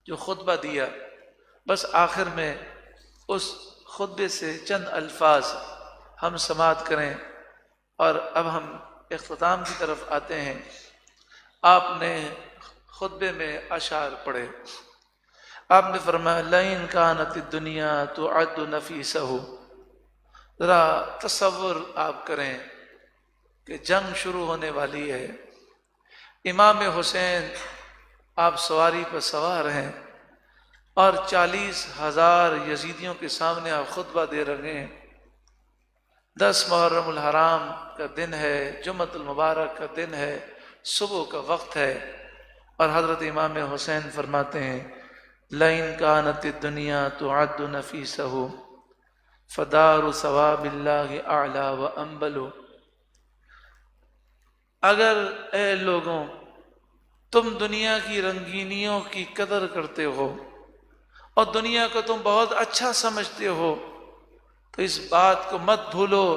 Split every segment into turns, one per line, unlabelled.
جو خطبہ دیا، بس آخر میں اس خطبے سے چند الفاظ ہم سماعت کریں اور اب ہم اختتام کی طرف آتے ہیں۔ آپ نے خطبے میں اشعار پڑھے۔ آپ نے فرمایا لئن کانت الدنیا تعد نفیسہ، ذرا تصور آپ کریں کہ جنگ شروع ہونے والی ہے، امام حسین آپ سواری پر سوار ہیں اور 40,000 یزیدیوں کے سامنے آپ خطبہ دے رہے ہیں۔ 10 محرم الحرام کا دن ہے، جمعۃ المبارک کا دن ہے، صبح کا وقت ہے، اور حضرت امام حسین فرماتے ہیں لئن کانت الدنیا تعد نفیسہ فدار ثواب اللہ اعلی و انبل۔ اگر اے لوگوں تم دنیا کی رنگینیوں کی قدر کرتے ہو اور دنیا کو تم بہت اچھا سمجھتے ہو تو اس بات کو مت بھولو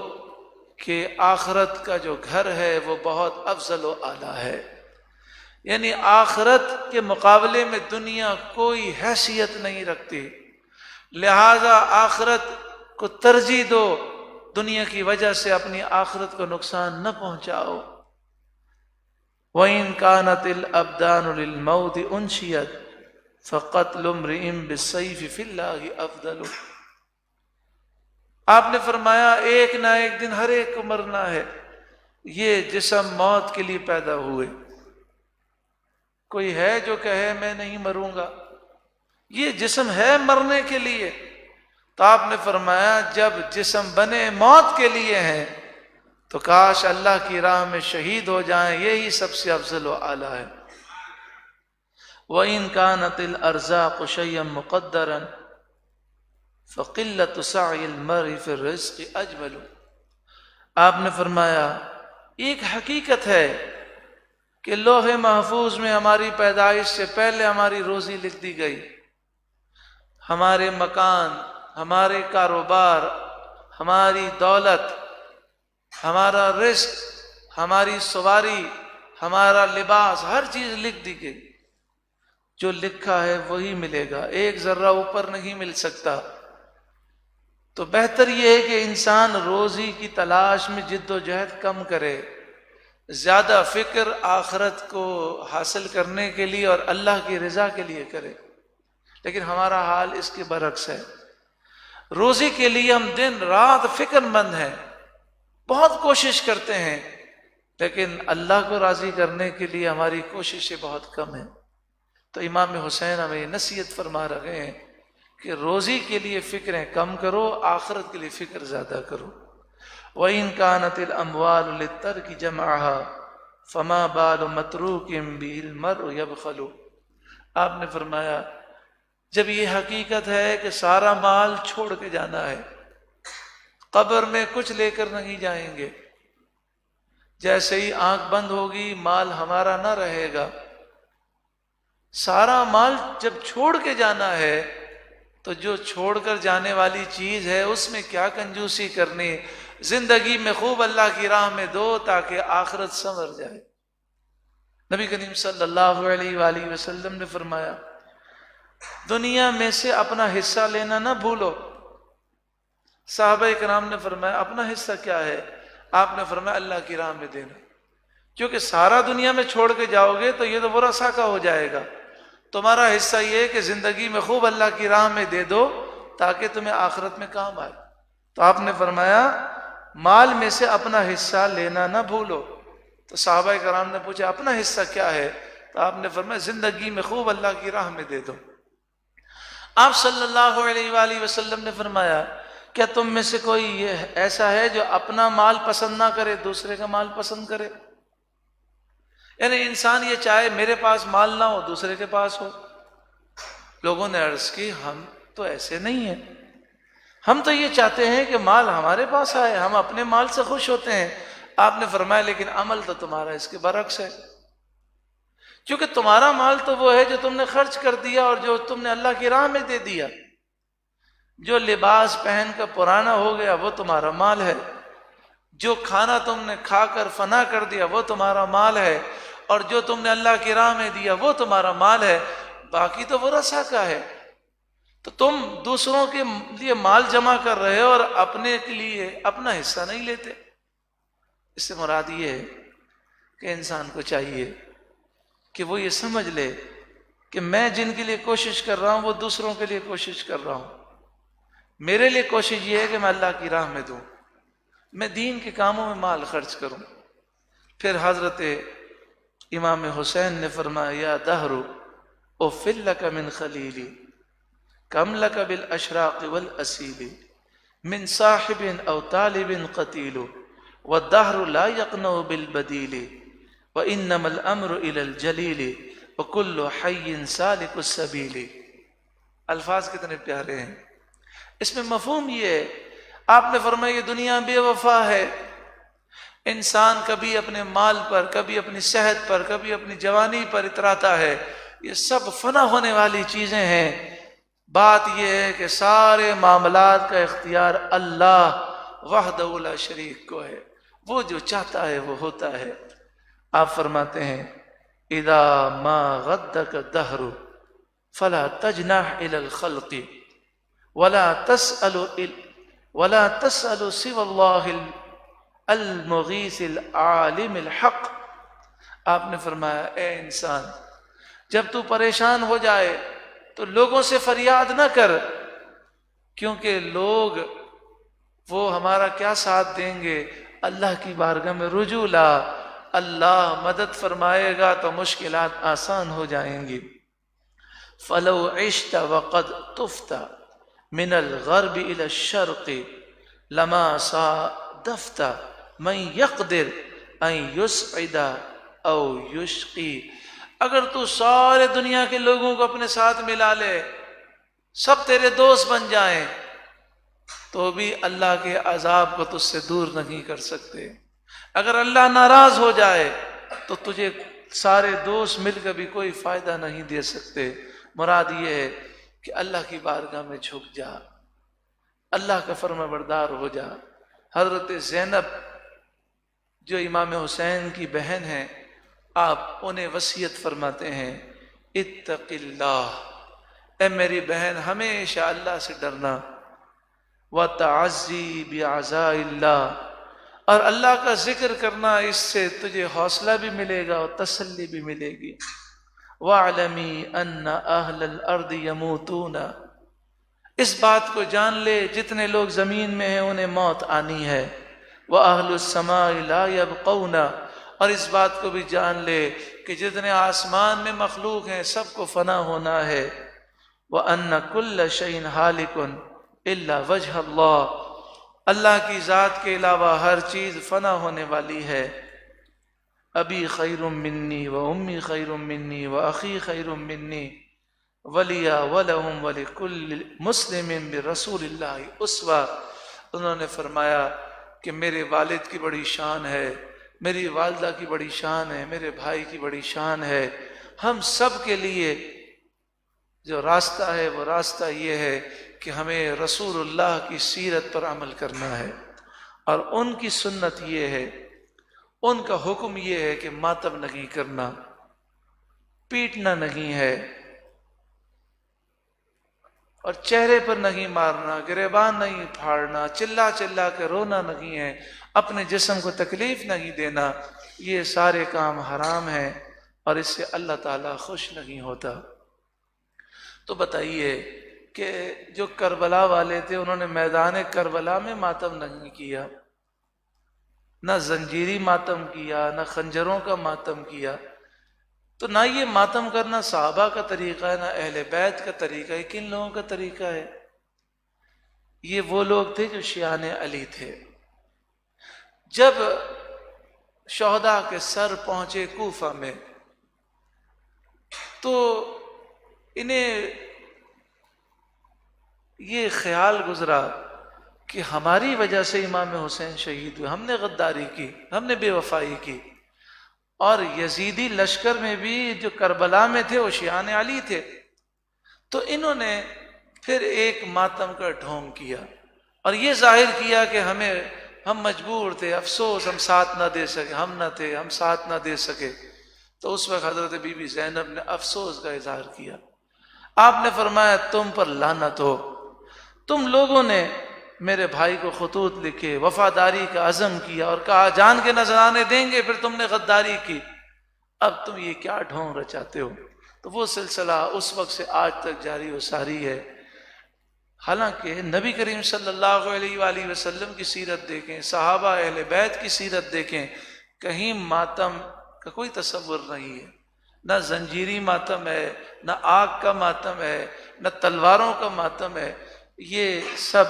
کہ آخرت کا جو گھر ہے وہ بہت افضل و اعلیٰ ہے، یعنی آخرت کے مقابلے میں دنیا کوئی حیثیت نہیں رکھتی، لہذا آخرت کو ترجیح دو، دنیا کی وجہ سے اپنی آخرت کو نقصان نہ پہنچاؤ۔ وَإِن كَانَتِ الْأَبْدَانُ لِلْمَوْتِ أُنْشِيَتْ فَقَتْلُ امْرِئٍ بِالسَّيْفِ فِي اللَّهِ أَفْضَلُ۔ آپ نے فرمایا ایک نہ ایک دن ہر ایک کو مرنا ہے، یہ جسم موت کے لیے پیدا ہوئے، کوئی ہے جو کہے میں نہیں مروں گا؟ یہ جسم ہے مرنے کے لیے۔ تو آپ نے فرمایا جب جسم بنے موت کے لیے ہیں تو کاش اللہ کی راہ میں شہید ہو جائیں، یہی سب سے افضل و اعلیٰ ہے۔ وَإِن كَانَتِ الْأَرْزَاقُ شَيْئًا مُقَدَّرًا فَقِلَّةُ سَعْيِ الْمَرْءِ فِي الرِّزْقِ أَجْمَلُ۔ آپ نے فرمایا ایک حقیقت ہے کہ لوح محفوظ میں ہماری پیدائش سے پہلے ہماری روزی لکھ دی گئی، ہمارے مکان، ہمارے کاروبار، ہماری دولت، ہمارا رزق، ہماری سواری، ہمارا لباس، ہر چیز لکھ دی گئی۔ جو لکھا ہے وہی ملے گا، ایک ذرہ اوپر نہیں مل سکتا۔ تو بہتر یہ ہے کہ انسان روزی کی تلاش میں جد و جہد کم کرے، زیادہ فکر آخرت کو حاصل کرنے کے لیے اور اللہ کی رضا کے لیے کرے۔ لیکن ہمارا حال اس کے برعکس ہے، روزی کے لیے ہم دن رات فکر مند ہیں، بہت کوشش کرتے ہیں، لیکن اللہ کو راضی کرنے کے لیے ہماری کوششیں بہت کم ہیں۔ تو امام حسین ہمیں نصیحت فرما رہے ہیں کہ روزی کے لیے فکریں کم کرو، آخرت کے لیے فکر زیادہ کرو۔ وَإِن كَانَتِ الْأَمْوَالُ لِلتَّرْكِ جَمْعَهَا فَمَا بَالُ مَتْرُوكٍ بِهِ الْمَرْءُ يَبْخَلُ۔ آپ نے فرمایا جب یہ حقیقت ہے کہ سارا مال چھوڑ کے جانا ہے، قبر میں کچھ لے کر نہیں جائیں گے، جیسے ہی آنکھ بند ہوگی مال ہمارا نہ رہے گا، سارا مال جب چھوڑ کے جانا ہے تو جو چھوڑ کر جانے والی چیز ہے اس میں کیا کنجوسی کرنی، زندگی میں خوب اللہ کی راہ میں دو تاکہ آخرت سنور جائے۔ نبی کریم صلی اللہ علیہ وآلہ وسلم نے فرمایا دنیا میں سے اپنا حصہ لینا نہ بھولو۔ صحابہ کرام نے فرمایا اپنا حصہ کیا ہے؟ آپ نے فرمایا اللہ کی راہ میں دینا، کیونکہ سارا دنیا میں چھوڑ کے جاؤ گے تو یہ تو ورثہ کا ہو جائے گا۔ تمہارا حصہ یہ ہے کہ زندگی میں خوب اللہ کی راہ میں دے دو تاکہ تمہیں آخرت میں کام آئے۔ تو آپ نے فرمایا مال میں سے اپنا حصہ لینا نہ بھولو۔ تو صحابہ کرام نے پوچھا اپنا حصہ کیا ہے؟ تو آپ نے فرمایا زندگی میں خوب اللہ کی راہ میں دے دو۔ آپ صلی اللہ علیہ وآلہ وسلم نے فرمایا کیا تم میں سے کوئی یہ ایسا ہے جو اپنا مال پسند نہ کرے دوسرے کا مال پسند کرے؟ یعنی انسان یہ چاہے میرے پاس مال نہ ہو دوسرے کے پاس ہو۔ لوگوں نے عرض کی ہم تو ایسے نہیں ہیں، ہم تو یہ چاہتے ہیں کہ مال ہمارے پاس آئے، ہم اپنے مال سے خوش ہوتے ہیں۔ آپ نے فرمایا لیکن عمل تو تمہارا اس کے برعکس ہے، کیونکہ تمہارا مال تو وہ ہے جو تم نے خرچ کر دیا اور جو تم نے اللہ کی راہ میں دے دیا۔ جو لباس پہن کر پرانا ہو گیا وہ تمہارا مال ہے، جو کھانا تم نے کھا کر فنا کر دیا وہ تمہارا مال ہے، اور جو تم نے اللہ کی راہ میں دیا وہ تمہارا مال ہے۔ باقی تو ورثہ کا ہے. تو تم دوسروں کے لیے مال جمع کر رہے ہو اور اپنے کے لیے اپنا حصہ نہیں لیتے. اس سے مراد یہ ہے کہ انسان کو چاہیے کہ وہ یہ سمجھ لے کہ میں جن کے لیے کوشش کر رہا ہوں وہ دوسروں کے لیے کوشش کر رہا ہوں. میرے لیے کوشش یہ ہے کہ میں اللہ کی راہ میں دوں، میں دین کے کاموں میں مال خرچ کروں. پھر حضرت امام حسین نے فرمایا یا دہر اُفل لک من خلیلی کم لک بالاشراق والاسیل من صاحب او طالب قتیل والدہر لا یقنع بالبدیل وانما الامر الى الجلیل وکل حی سالک السبیل. الفاظ کتنے پیارے ہیں. اس میں مفہوم یہ ہے، آپ نے فرمایا یہ دنیا بے وفا ہے. انسان کبھی اپنے مال پر، کبھی اپنی صحت پر، کبھی اپنی جوانی پر اتراتا ہے. یہ سب فنا ہونے والی چیزیں ہیں. بات یہ ہے کہ سارے معاملات کا اختیار اللہ وحدہ لا شریک کو ہے. وہ جو چاہتا ہے وہ ہوتا ہے. آپ فرماتے ہیں اذا ما غدک الدہر فلا تجنح الى الخلق ولا تسأل سوى اللہ المغیث العالم الحق. آپ نے فرمایا اے انسان، جب تو پریشان ہو جائے تو لوگوں سے فریاد نہ کر، کیونکہ لوگ وہ ہمارا کیا ساتھ دیں گے. اللہ کی بارگاہ میں رجوع لا، اللہ مدد فرمائے گا تو مشکلات آسان ہو جائیں گی. فلو عشت وقد طفت من الغرب الى الشرق لما صادفت من يقدر ان يسعد او يشقي. اگر تو سارے دنیا کے لوگوں کو اپنے ساتھ ملا لے، سب تیرے دوست بن جائیں، تو بھی اللہ کے عذاب کو تجھ سے دور نہیں کر سکتے. اگر اللہ ناراض ہو جائے تو تجھے سارے دوست مل کر بھی کوئی فائدہ نہیں دے سکتے. مراد یہ ہے کہ اللہ کی بارگاہ میں جھک جا، اللہ کا فرما بردار ہو جا. حضرت زینب جو امام حسین کی بہن ہیں، آپ انہیں وصیت فرماتے ہیں اتق اللہ، اے میری بہن ہمیشہ اللہ سے ڈرنا. وتعزی بعزاء اللہ، اور اللہ کا ذکر کرنا، اس سے تجھے حوصلہ بھی ملے گا اور تسلی بھی ملے گی. وَاعْلَمِي أَنَّ أَهْلَ الْأَرْضِ يَمُوتُونَ، اس بات کو جان لے جتنے لوگ زمین میں ہیں انہیں موت آنی ہے. وَأَهْلُ السَّمَاءِ لَا يَبْقَوْنَ، اور اس بات کو بھی جان لے کہ جتنے آسمان میں مخلوق ہیں سب کو فنا ہونا ہے. وَأَنَّ كُلَّ شَيْءٍ هَالِكٌ إِلَّا وَجْهَ اللَّهِ، اللہ کی ذات کے علاوہ ہر چیز فنا ہونے والی ہے. ابی خیر منی و امی خیر منی و اخی خیر منی ولی ولہم ولکل مسلم برسول اللہ اسوہ. انہوں نے فرمایا کہ میرے والد کی بڑی شان ہے، میری والدہ کی بڑی شان ہے، میرے بھائی کی بڑی شان ہے. ہم سب کے لیے جو راستہ ہے وہ راستہ یہ ہے کہ ہمیں رسول اللہ کی سیرت پر عمل کرنا ہے. اور ان کی سنت یہ ہے، ان کا حکم یہ ہے کہ ماتم نہیں کرنا، پیٹنا نہیں ہے، اور چہرے پر نہیں مارنا، گریبان نہیں پھاڑنا، چلا چلا کے رونا نہیں ہے، اپنے جسم کو تکلیف نہیں دینا. یہ سارے کام حرام ہیں اور اس سے اللہ تعالیٰ خوش نہیں ہوتا. تو بتائیے کہ جو کربلا والے تھے انہوں نے میدان کربلا میں ماتم نہیں کیا، نہ زنجیری ماتم کیا، نہ خنجروں کا ماتم کیا. تو نہ یہ ماتم کرنا صحابہ کا طریقہ ہے، نہ اہل بیت کا طریقہ ہے. کن لوگوں کا طریقہ ہے؟ یہ وہ لوگ تھے جو شیعان علی تھے. جب شہداء کے سر پہنچے کوفہ میں تو انہیں یہ خیال گزرا کہ ہماری وجہ سے امام حسین شہید ہوئے، ہم نے غداری کی، ہم نے بے وفائی کی. اور یزیدی لشکر میں بھی جو کربلا میں تھے وہ شیعان علی تھے. تو انہوں نے پھر ایک ماتم کا ڈھونگ کیا اور یہ ظاہر کیا کہ ہم مجبور تھے، افسوس ہم ساتھ نہ دے سکے، ہم نہ تھے، ہم ساتھ نہ دے سکے. تو اس وقت حضرت بی بی زینب نے افسوس کا اظہار کیا آپ نے فرمایا تم پر لعنت ہو، تم لوگوں نے میرے بھائی کو خطوط لکھے، وفاداری کا عزم کیا اور کہا جان کے نذرانے دیں گے، پھر تم نے غداری کی، اب تم یہ کیا ڈھونگ رچاتے ہو؟ تو وہ سلسلہ اس وقت سے آج تک جاری و ساری ہے۔ حالانکہ نبی کریم صلی اللہ علیہ وآلہ وسلم کی سیرت دیکھیں، صحابہ اہل بیت کی سیرت دیکھیں، کہیں ماتم کا کوئی تصور نہیں ہے، نہ زنجیری ماتم ہے، نہ آگ کا ماتم ہے، نہ تلواروں کا ماتم ہے، یہ سب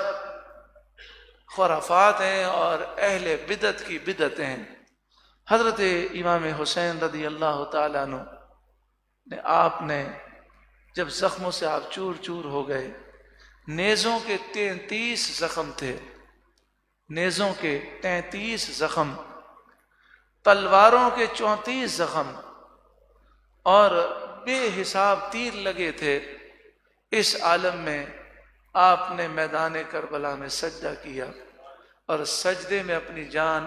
خرافات ہیں اور اہل بدعت کی بدعتیں ہیں۔ حضرت امام حسین رضی اللہ تعالیٰ عنہ آپ نے جب زخموں سے آپ چور چور ہو گئے، نیزوں کے 33 زخم تھے، نیزوں کے 33 زخم، تلواروں کے 34 زخم اور بے حساب تیر لگے تھے، اس عالم میں آپ نے میدان کربلا میں سجدہ کیا اور سجدے میں اپنی جان